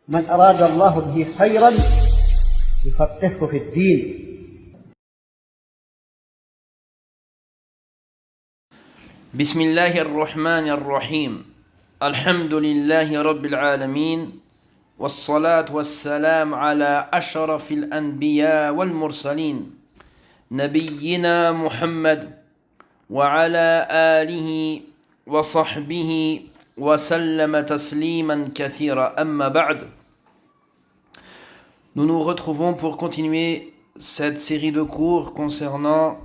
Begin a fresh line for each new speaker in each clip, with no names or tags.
من أراد الله به خيرا يفقهه في الدين.
بسم الله الرحمن الرحيم. الحمد لله رب العالمين، والصلاة والسلام على أشرف الأنبياء والمرسلين نبينا محمد وعلى آله وصحبه وسلم تسليما كثيرا. أما بعد. Nous nous retrouvons pour continuer cette série de cours concernant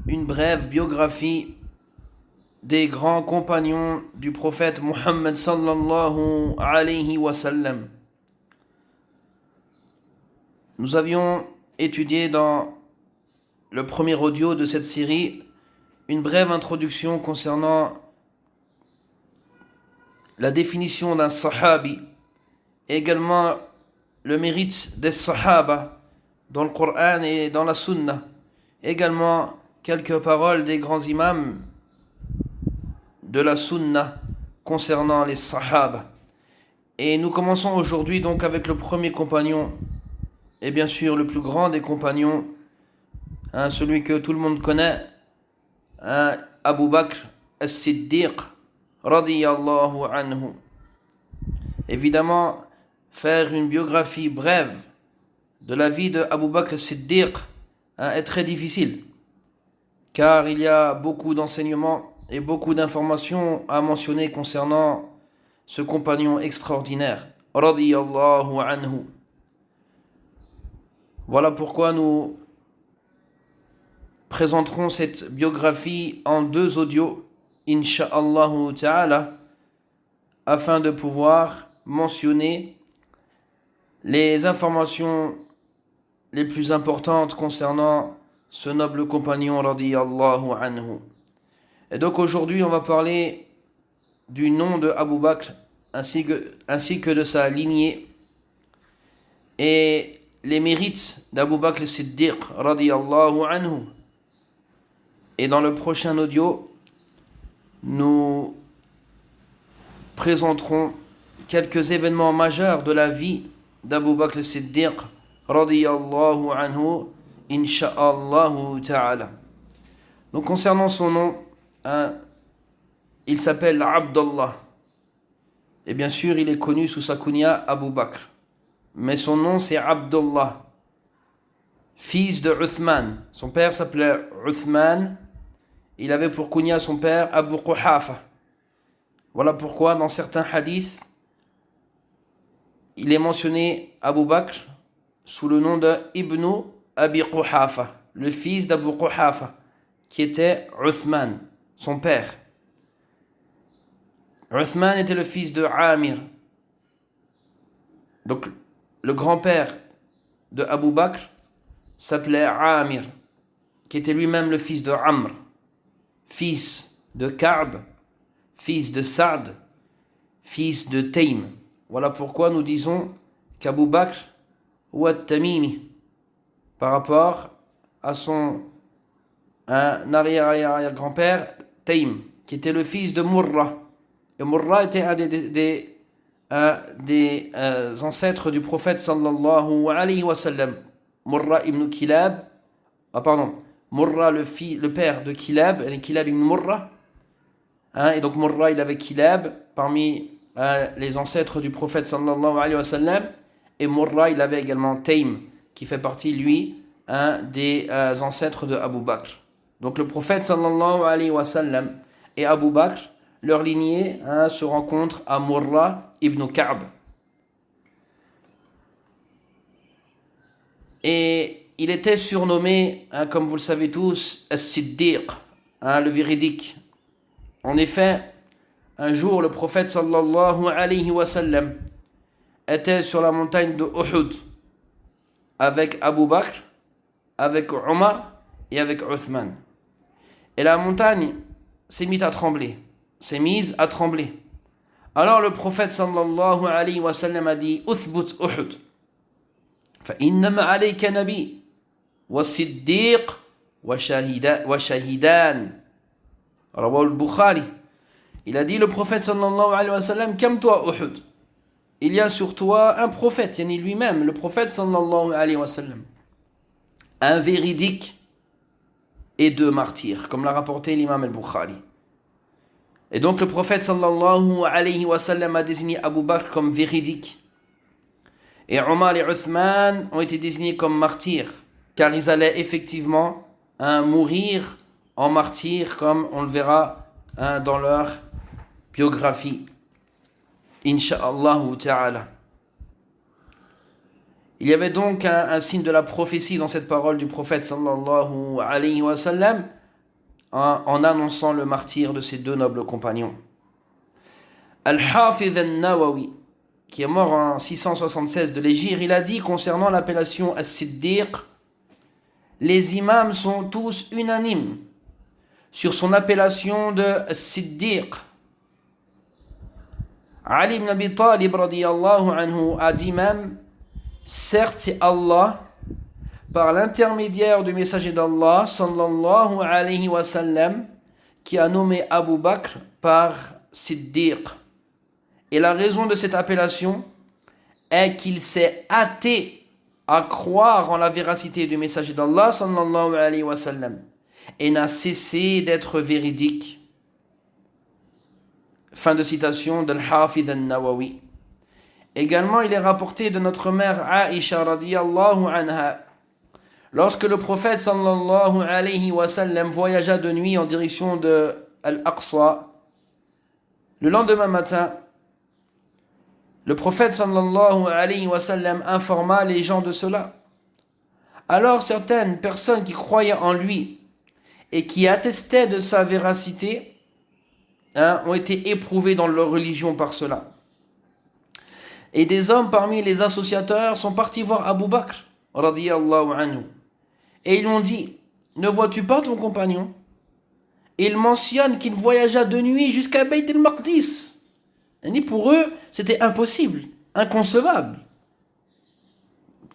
une brève biographie des grands compagnons du prophète Muhammad sallallahu alayhi wa sallam. Nous avions étudié dans le premier audio de cette série une brève introduction concernant la définition d'un sahabi, et également le mérite des sahaba dans le Coran et dans la Sunna, également quelques paroles des grands imams de la Sunna concernant les sahaba. Et nous commençons aujourd'hui donc avec le premier compagnon, et bien sûr le plus grand des compagnons, celui que tout le monde connaît, Abu Bakr as-Siddiq radiyallahu anhu. Évidemment, faire une biographie brève de la vie de Abu Bakr as-Siddiq est très difficile, car il y a beaucoup d'enseignements et beaucoup d'informations à mentionner concernant ce compagnon extraordinaire radiyallahu anhu. Voilà pourquoi nous présenterons cette biographie en 2 audios, insha'Allah ta'ala, afin de pouvoir mentionner les informations les plus importantes concernant ce noble compagnon radiyallahu anhu. Et donc aujourd'hui on va parler du nom de Abu Bakr ainsi que de sa lignée et les mérites d'Abu Bakr as-Siddiq radiyallahu anhu. Et dans le prochain audio, nous présenterons quelques événements majeurs de la vie d'Abu Bakr as-Siddiq radiyallahu anhu, insha'Allah ta'ala. Donc concernant son nom, il s'appelle Abdullah. Et bien sûr, il est connu sous sa kunya Abu Bakr. Mais son nom c'est Abdullah, fils de Uthman. Son père s'appelait Uthman. Il avait pour kunya son père Abu Quhafa. Voilà pourquoi dans certains hadiths, il est mentionné Abu Bakr sous le nom de Ibn Abi Quhafa, le fils d'Abu Quhafa, qui était Uthman, son père. Uthman était le fils de Amir. Donc le grand-père de Abu Bakr s'appelait Amir, qui était lui-même le fils de Amr, fils de Ka'b, fils de Sa'd, fils de Taym. Voilà pourquoi nous disons qu'Abu Bakr ou Tamimi, par rapport à son arrière-grand-père Taym, qui était le fils de Murra. Et Murra était un des ancêtres du prophète sallallahu alayhi wa sallam. Murra ibn Kilab, Murra le père de Kilab, Kilab ibn Murra. Et donc Murra il avait Kilab parmi les ancêtres du prophète sallallahu alayhi wa sallam, et Murra il avait également Taym, qui fait partie lui des ancêtres de Abu Bakr. Donc le prophète sallallahu alayhi wa sallam et Abu Bakr, leur lignée se rencontre à Murra ibn Ka'b. Et il était surnommé, comme vous le savez tous, As-Siddiq, le véridique. En effet, un jour, le prophète sallallahu alayhi wa sallam était sur la montagne de Uhud avec Abu Bakr, avec Omar et avec Uthman. Et la montagne s'est mise à trembler. Alors le prophète sallallahu alayhi wa sallam a dit: Uthbut Uhud, fa innama alayka nabi, wa siddiq, wa shahidan. Rawahu al-Bukhari. Il a dit, le prophète sallallahu alayhi wa sallam, calme-toi Uhud. il y a sur toi un prophète, yani lui-même, le prophète sallallahu alayhi wa sallam, un véridique et deux martyrs, comme l'a rapporté l'imam al-Bukhari. Et donc le prophète sallallahu alayhi wa sallam a désigné Abu Bakr comme véridique. Et Omar et Uthman ont été désignés comme martyrs, car ils allaient effectivement mourir en martyrs, comme on le verra dans leur biographie. Inch'Allah ta'ala. Il y avait donc un signe de la prophétie dans cette parole du prophète sallallahu alayhi wa sallam en annonçant le martyre de ces deux nobles compagnons. Al-Hafidh al-Nawawi, qui est mort en 676 de l'Hégire, il a dit concernant l'appellation As-Siddiq, les imams sont tous unanimes sur son appellation de As-Siddiq. Ali ibn Abi Talib radiyallahu anhu a dit même, certes c'est Allah, par l'intermédiaire du messager d'Allah sallallahu alayhi wa sallam, qui a nommé Abu Bakr par Siddiq. Et la raison de cette appellation est qu'il s'est hâté à croire en la véracité du messager d'Allah sallallahu alayhi wa sallam et n'a cessé d'être véridique. Fin de citation de Al-Hafidh al-Nawawi. Également, il est rapporté de notre mère Aïcha radiyallahu anha, lorsque le prophète sallallahu alayhi wa sallam voyagea de nuit en direction de Al-Aqsa, le lendemain matin, le prophète sallallahu alayhi wa sallam informa les gens de cela. Alors certaines personnes qui croyaient en lui et qui attestaient de sa véracité ont été éprouvées dans leur religion par cela. Et des hommes parmi les associateurs sont partis voir Abu Bakr radiyallahu anhu. Et ils lui ont dit, ne vois-tu pas ton compagnon? Et il mentionne qu'il voyagea de nuit jusqu'à Bayt al-Maqdis. Et pour eux, c'était impossible, inconcevable.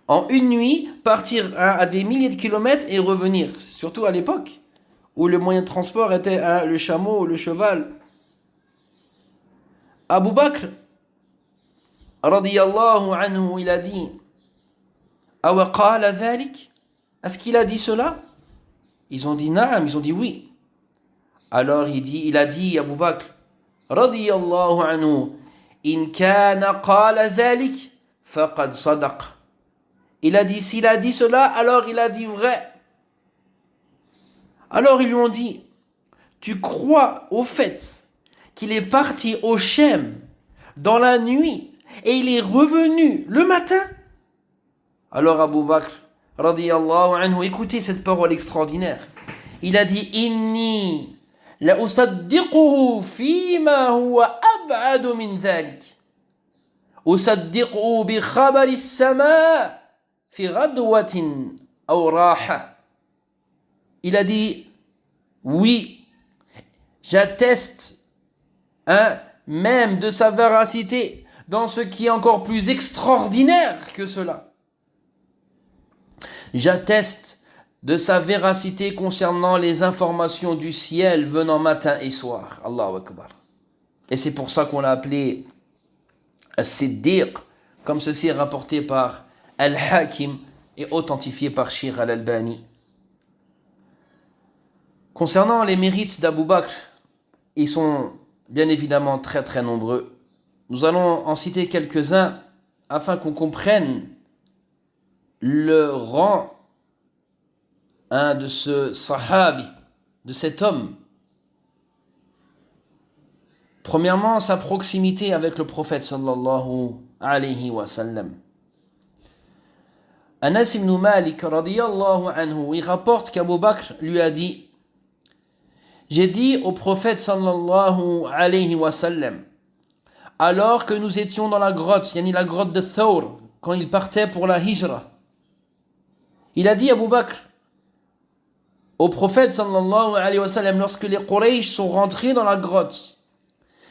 En une nuit, partir à des milliers de kilomètres et revenir. Surtout à l'époque, où le moyen de transport était le chameau ou le cheval. Abu Bakr, radiyallahu anhu, il a dit, Awa qala dhalik? Est-ce qu'il a dit cela? Ils ont dit naam, ils ont dit oui. Alors il a dit Abu Bakr radiyallahu anhu, in kana qala dhalik faqad sadaq. Il a dit, s'il a dit cela, alors il a dit vrai. Alors ils lui ont dit, tu crois au fait qu'il est parti au Shem dans la nuit et il est revenu le matin? Alors Abu Bakr radiyallahu anhu, écoutez cette parole extraordinaire. Il a dit, inni la usaddiquhu fima huwa ab'adu min dhalik. Usaddiquhu bi khabari as-sama fi ghadwatin aw raha. Il a dit, oui, j'atteste même de sa véracité dans ce qui est encore plus extraordinaire que cela. J'atteste de sa véracité concernant les informations du ciel venant matin et soir. Allahu Akbar. Et c'est pour ça qu'on l'a appelé As-Siddiq, comme ceci est rapporté par Al-Hakim et authentifié par Sheikh Al-Albani. Concernant les mérites d'Abu Bakr, ils sont bien évidemment très très nombreux. Nous allons en citer quelques-uns afin qu'on comprenne le rang de ce sahabi, de cet homme. Premièrement, sa proximité avec le prophète sallallahu alayhi wa sallam. Anas ibn Malik radiyallahu anhu, il rapporte qu'Abu Bakr lui a dit, j'ai dit au prophète sallallahu alayhi wa sallam, alors que nous étions dans la grotte, yani la grotte de Thawr, quand il partait pour la hijra, il a dit Abu Bakr au prophète sallallahu alayhi wa sallam, lorsque les Quraysh sont rentrés dans la grotte,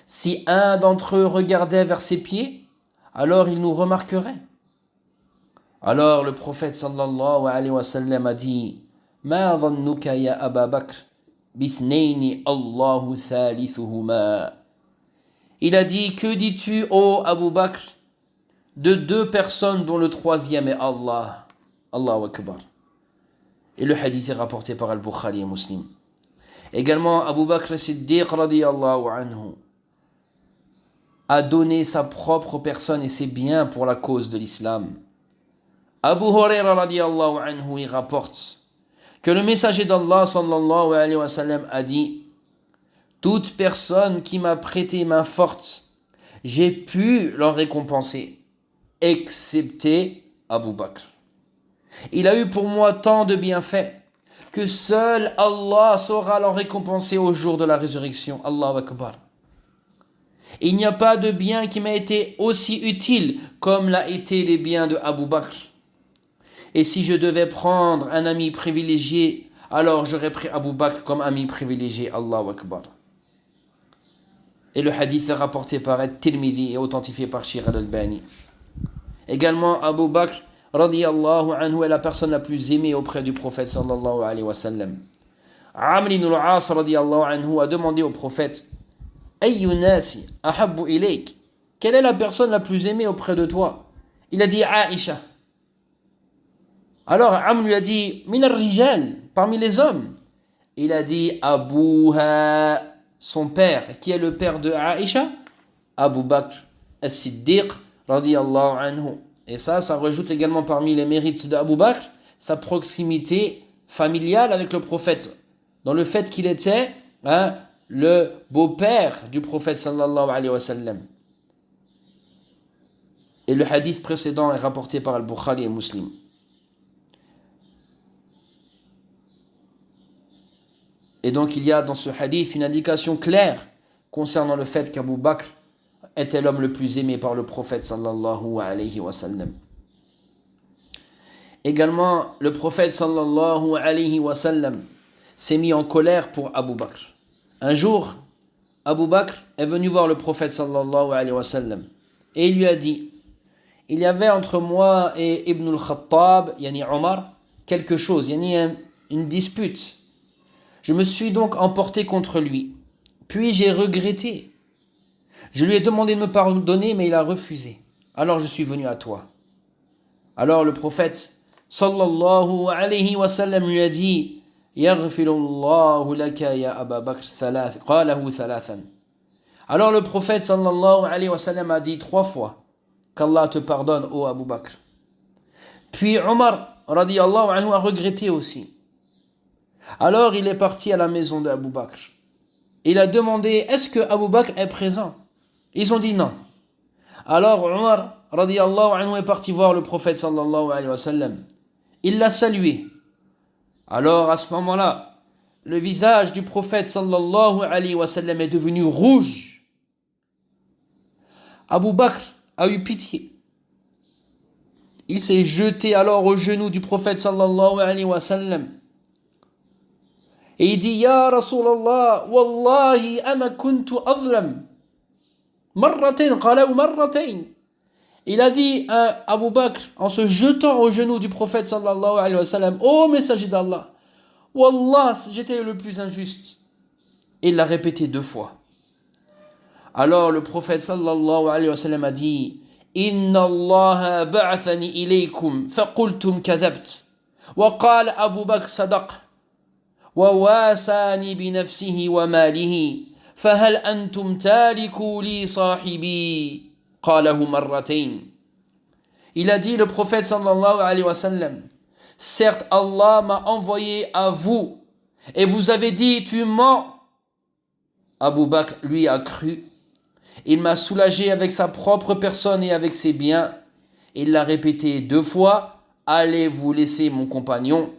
si un d'entre eux regardait vers ses pieds, alors il nous remarquerait. Alors le prophète sallallahu alayhi wa sallam a dit, ma dhannuka ya Aba Bakr bithnayni Allahu thalithuhuma. Il a dit, que dis-tu ô Abu Bakr de deux personnes dont le troisième est Allah. Allahu Akbar. Et le hadith est rapporté par Al-Bukhari et Muslim. Également, Abu Bakr Siddiq radiyallahu anhu a donné sa propre personne et ses biens pour la cause de l'islam. Abu Huraira radiyallahu anhu y rapporte que le messager d'Allah sallallahu alayhi wa sallam a dit: toute personne qui m'a prêté main forte, j'ai pu l'en récompenser, excepté Abu Bakr. Il a eu pour moi tant de bienfaits que seul Allah saura l'en récompenser au jour de la résurrection. Allahu Akbar. Il n'y a pas de bien qui m'a été aussi utile comme l'a été les biens de Abu Bakr. Et si je devais prendre un ami privilégié, alors j'aurais pris Abu Bakr comme ami privilégié. Allahu Akbar. Et le hadith est rapporté par At-Tirmidhi et authentifié par Sheikh Al-Albani. Également, Abu Bakr radiyallahu anhu est la personne la plus aimée auprès du prophète sallallahu alayhi wa sallam. Amr ibn al-As radiyallahu anhu a demandé au prophète: Ayyu nasi ahabbu ilayk? Quelle est la personne la plus aimée auprès de toi? Il a dit Aïcha. Alors Amr lui a dit: Min ar-rijal, parmi les hommes. Il a dit Abuha, son père. Qui est le père de Aïcha? Abu Bakr as-Siddiq radiyallahu anhu. Et ça rajoute également parmi les mérites d'Abu Bakr sa proximité familiale avec le prophète, dans le fait qu'il était le beau-père du prophète sallallahu alayhi wa sallam. Et le hadith précédent est rapporté par Al-Bukhari et Muslim. Et donc il y a dans ce hadith une indication claire concernant le fait qu'Abu Bakr était l'homme le plus aimé par le prophète sallallahu alayhi wa sallam. Également, le prophète sallallahu alayhi wa sallam s'est mis en colère pour Abu Bakr. Un jour, Abu Bakr est venu voir le prophète sallallahu alayhi wa sallam et il lui a dit: il y avait entre moi et Ibn al-Khattab, yani Omar, quelque chose, yani une dispute. Je me suis donc emporté contre lui. Puis j'ai regretté. Je lui ai demandé de me pardonner, mais il a refusé. Alors je suis venu à toi. Alors le prophète sallallahu alayhi wa sallam lui a dit: Yaghfirullahu laka ya Aba Bakr qalahu thalathan. Alors le prophète sallallahu alayhi wa sallam a dit 3 fois: qu'Allah te pardonne, ô Abu Bakr. Puis Omar radiyallahu anhu a regretté aussi. Alors il est parti à la maison d'Abu Bakr. Il a demandé: est-ce que Abu Bakr est présent? Ils ont dit non. Alors Omar radiyallahu anhu est parti voir le prophète sallallahu alayhi wa sallam. Il l'a salué. Alors à ce moment-là, le visage du prophète sallallahu alayhi wa sallam est devenu rouge. Abu Bakr a eu pitié. Il s'est jeté alors aux genoux du prophète sallallahu alayhi wa sallam. Et il dit: Ya Rasulallah, wallahi ana kuntu azlam. Marratain, qala ou marratain. Il a dit à Abu Bakr, en se jetant aux genoux du prophète sallallahu alayhi wa sallam: ô messager d'Allah, wallah, j'étais le plus injuste. Et il l'a répété 2 fois. Alors le prophète sallallahu alayhi wa sallam a dit: Inna Allah ba'athani ilaykum, faqultum kadhabt. Wa qala Abu Bakr sadaq. Wa wasani bi nafsihi wa malihi. فهل أنتم تاركوا لي صاحبي قاله مرتين. Il a dit, le prophète sallallahu alayhi wa sallam: certes Allah m'a envoyé à vous et vous avez dit tu mens. Abu Bakr lui a cru. Il m'a soulagé avec sa propre personne et avec ses biens. Il l'a répété 2 fois: allez-vous laisser mon compagnon,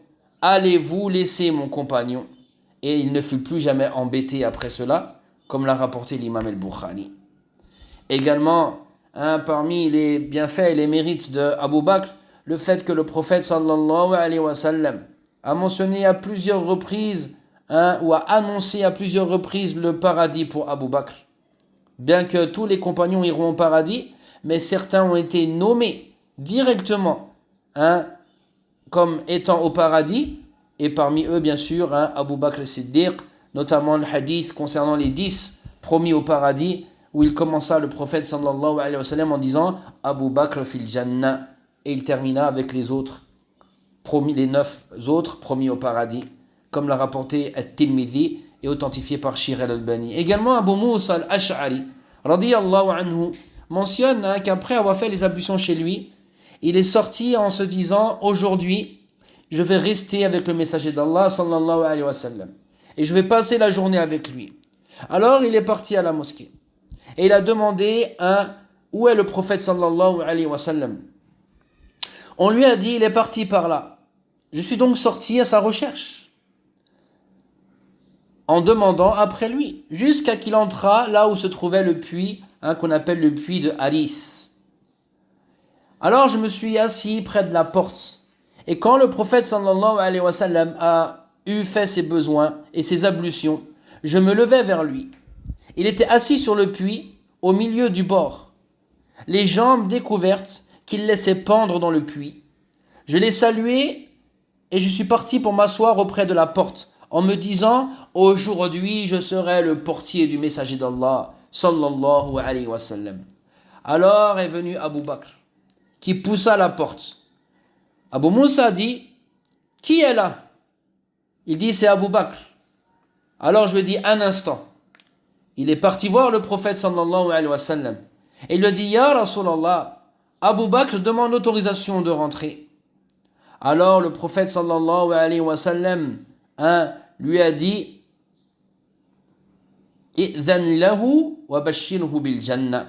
allez-vous laisser mon compagnon. Et il ne fut plus jamais embêté après cela, comme l'a rapporté l'imam al-Bukhari. Également, parmi les bienfaits et les mérites d'Abu Bakr, le fait que le prophète sallallahu alayhi wa sallam a mentionné à plusieurs reprises, ou a annoncé à plusieurs reprises le paradis pour Abu Bakr. Bien que tous les compagnons iront au paradis, mais certains ont été nommés directement comme étant au paradis, et parmi eux bien sûr Abu Bakr as-Siddiq, notamment le hadith concernant les 10 promis au paradis, où il commença le prophète sallallahu alayhi wa sallam en disant Abu Bakr fil Jannah, et il termina avec les autres, les 9 autres promis au paradis, comme l'a rapporté At-Tirmidhi et authentifié par Shir al-Albani. Également Abu Musa al-Ash'ari radiyallahu anhu mentionne qu'après avoir fait les ablutions chez lui, il est sorti en se disant aujourd'hui je vais rester avec le messager d'Allah sallallahu alayhi wa sallam et je vais passer la journée avec lui. Alors il est parti à la mosquée et il a demandé où est le prophète sallallahu alayhi wa sallam. On lui a dit il est parti par là. Je suis donc sorti à sa recherche en demandant après lui jusqu'à qu'il entra là où se trouvait le puits qu'on appelle le puits de Haris. Alors je me suis assis près de la porte et quand le prophète sallallahu alayhi wa sallam a fait ses besoins et ses ablutions, je me levai vers lui. Il était assis sur le puits au milieu du bord, les jambes découvertes qu'il laissait pendre dans le puits. Je l'ai salué et je suis parti pour m'asseoir auprès de la porte en me disant aujourd'hui je serai le portier du messager d'Allah sallallahu alayhi wa sallam. Alors est venu Abu Bakr qui poussa la porte. Abu Musa dit qui est là? Il dit c'est Abu Bakr. Alors je lui ai dit un instant. Il est parti voir le prophète sallallahu alayhi wa sallam et il lui a dit ya Rasulallah, Abu Bakr demande l'autorisation de rentrer. Alors le prophète sallallahu alayhi wa sallam lui a dit I'dhan lahu wa bashirhu bil jannah.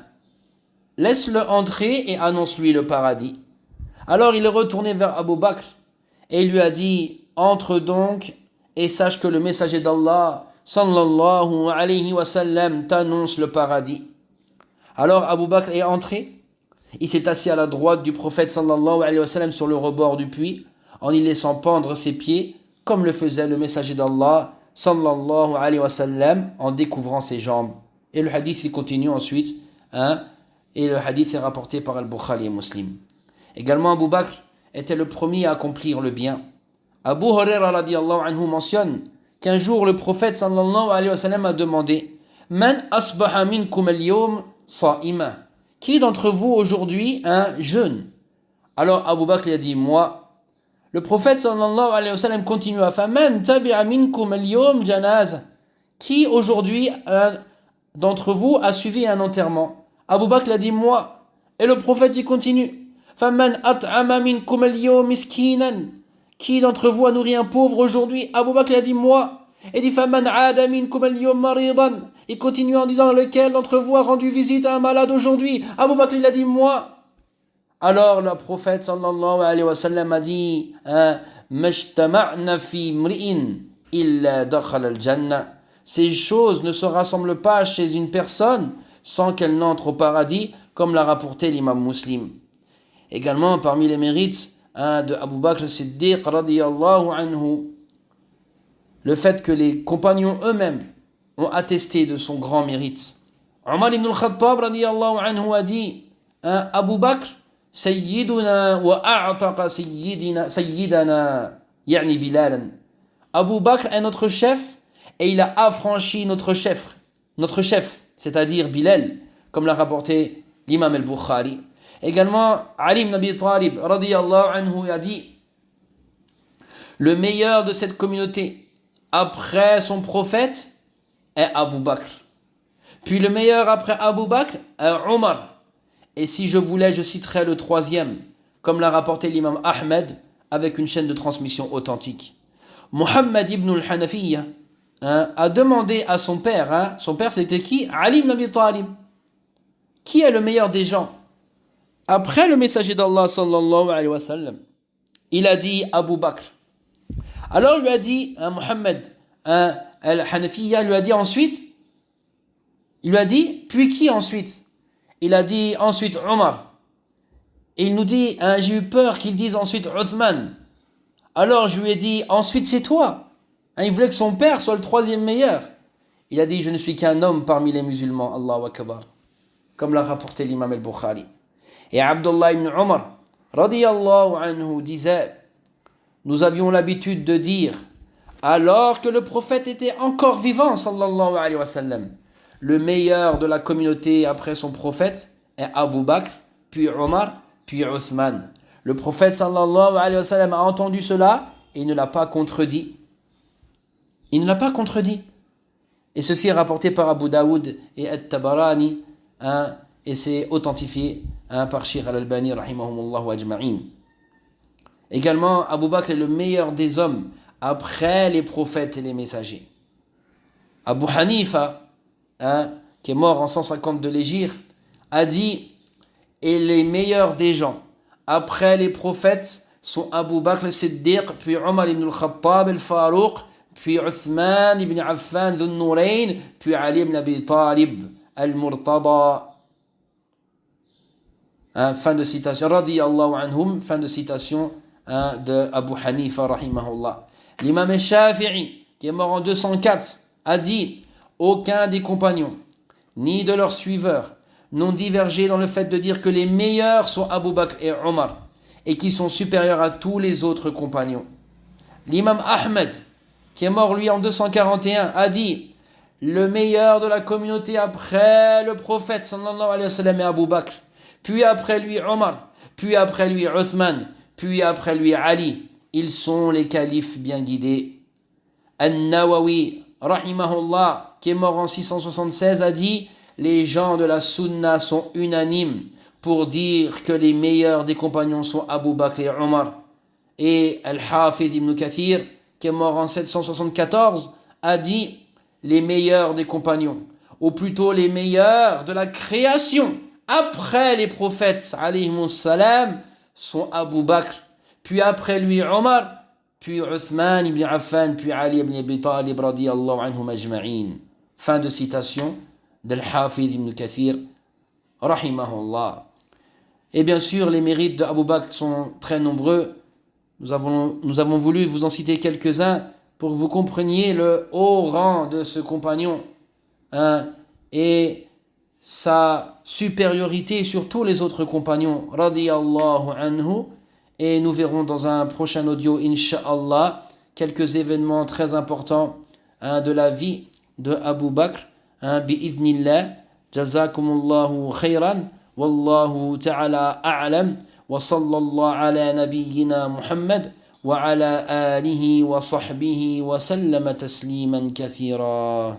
Laisse-le entrer et annonce-lui le paradis. Alors il est retourné vers Abu Bakr et il lui a dit entre donc et sache que le messager d'Allah sallallahu alayhi wa sallam t'annonce le paradis. Alors Abu Bakr est entré. Il s'est assis à la droite du prophète sallallahu alayhi wa sallam sur le rebord du puits en y laissant pendre ses pieds comme le faisait le messager d'Allah sallallahu alayhi wa sallam en découvrant ses jambes. Et le hadith il continue ensuite et le hadith est rapporté par Al-Bukhari et Muslim. Également Abu Bakr était le premier à accomplir le bien. Abu Huraira radiyallahu anhu mentionne qu'un jour le prophète sallallahu alayhi wa sallam a demandé Man asbaha minkum al-yawm sa'ima. Qui d'entre vous aujourd'hui jeûne? Alors Abu Bakr a dit moi. Le prophète sallallahu alayhi wa sallam continue à faire Man tabi'a minkum al-yawm janaza. Qui aujourd'hui d'entre vous a suivi un enterrement? Abu Bakr a dit moi. Et le prophète y continue Faman at'ama minkum al-yawm miskinan. Qui d'entre vous a nourri un pauvre aujourd'hui? Abu Bakr a dit moi. Et dit Faman 'ada minkum al-yawm maridan. Il continue en disant lequel d'entre vous a rendu visite à un malade aujourd'hui? Abu Bakr il a dit moi. Alors le prophète sallallahu alayhi wa sallam a dit Majtama'na fi mri'in illa dakhala al-jannah. Ces choses ne se rassemblent pas chez une personne sans qu'elle n'entre au paradis, comme l'a rapporté l'imam Muslim. Également parmi les mérites de Abu Bakr Siddiq radiyallahu anhu, le fait que les compagnons eux-mêmes ont attesté de son grand mérite. Omar ibn al-Khattab radiyallahu anhu a dit Abu Bakr sayyiduna wa a'taqa sayyidana yani Bilalan. Abu Bakr est notre chef et il a affranchi notre chef, c'est-à-dire Bilal, comme l'a rapporté l'imam al-Bukhari. Également, Ali ibn Abi Talib radiyallahu anhu a dit le meilleur de cette communauté après son prophète est Abu Bakr. Puis le meilleur après Abu Bakr est Omar. Et si je voulais, je citerais le troisième, comme l'a rapporté l'imam Ahmed avec une chaîne de transmission authentique. Muhammad ibn al-Hanafiyya a demandé à son père, son père c'était qui? Ali ibn Abi Talib. Qui est le meilleur des gens? Après le messager d'Allah sallallahu alayhi wa sallam, il a dit Abu Bakr. Alors il lui a dit, Muhammad al-Hanafiyya lui a dit ensuite, il lui a dit, puis qui ensuite? Il a dit ensuite Omar. Et il nous dit, j'ai eu peur qu'il dise ensuite Uthman. Alors je lui ai dit, ensuite c'est toi. Il voulait que son père soit le troisième meilleur. Il a dit, je ne suis qu'un homme parmi les musulmans, Allahu Akbar. Comme l'a rapporté l'imam al-Bukhari. Et Abdullah ibn Omar, radiyallahu anhu, disait, nous avions l'habitude de dire, alors que le prophète était encore vivant, sallallahu alayhi wa sallam, le meilleur de la communauté après son prophète est Abu Bakr, puis Omar, puis Uthman. Le prophète sallallahu alayhi wa sallam a entendu cela et il ne l'a pas contredit. Il ne l'a pas contredit. Et ceci est rapporté par Abu Daoud et At-Tabarani, et c'est authentifié par Sheikh Al-Albani rahimahumullah ajma'in. Également, Abu Bakr est le meilleur des hommes après les prophètes et les messagers. Abu Hanifa, qui est mort en 150 de l'Hégire, a dit « Et les meilleurs des gens après les prophètes sont Abu Bakr al-Siddiq, puis Omar ibn al-Khattab al-Farouq, puis Uthman ibn Affan dhun-Nourayn, puis Ali ibn Abi Talib al-Murtada. » Fin de citation. Radiyallahu anhum. Fin de citation de Abu Hanifa rahimahullah. L'imam Shafi'i, qui est mort en 204, a dit « Aucun des compagnons, ni de leurs suiveurs, n'ont divergé dans le fait de dire que les meilleurs sont Abu Bakr et Omar, et qu'ils sont supérieurs à tous les autres compagnons. » L'imam Ahmed, qui est mort lui en 241, a dit « Le meilleur de la communauté après le prophète sallallahu alayhi wa sallam est Abu Bakr, puis après lui Omar, puis après lui Uthman, puis après lui Ali. Ils sont les califes bien guidés. » An-Nawawi, rahimahullah, qui est mort en 676, a dit « Les gens de la Sunna sont unanimes pour dire que les meilleurs des compagnons sont Abu Bakr et Omar. » Et Al-Hafidh ibn Kathir, qui est mort en 774, a dit « Les meilleurs des compagnons, ou plutôt les meilleurs de la création, après les prophètes, alayhimus salam, sont Abu Bakr, puis après lui Omar, puis Uthman ibn Affan, puis Ali ibn Abi Talib radiyallahu anhum ajma'in. » Fin de citation d'Al-Hafidh ibn Kathir, rahimahullah. Et bien sûr, les mérites d'Abu Bakr sont très nombreux. Nous avons voulu vous en citer quelques-uns pour que vous compreniez le haut rang de ce compagnon et sa supériorité sur tous les autres compagnons, radiyallahu anhu. Et nous verrons dans un prochain audio, incha'Allah, quelques événements très importants de la vie de Abu Bakr, bi'idhnillah. Jazakumullahu khayran, wallahu ta'ala a'lam, wa sallallahu ala nabiyyina Muhammad, wa ala alihi wa sahbihi wa sallama tasliman kathira.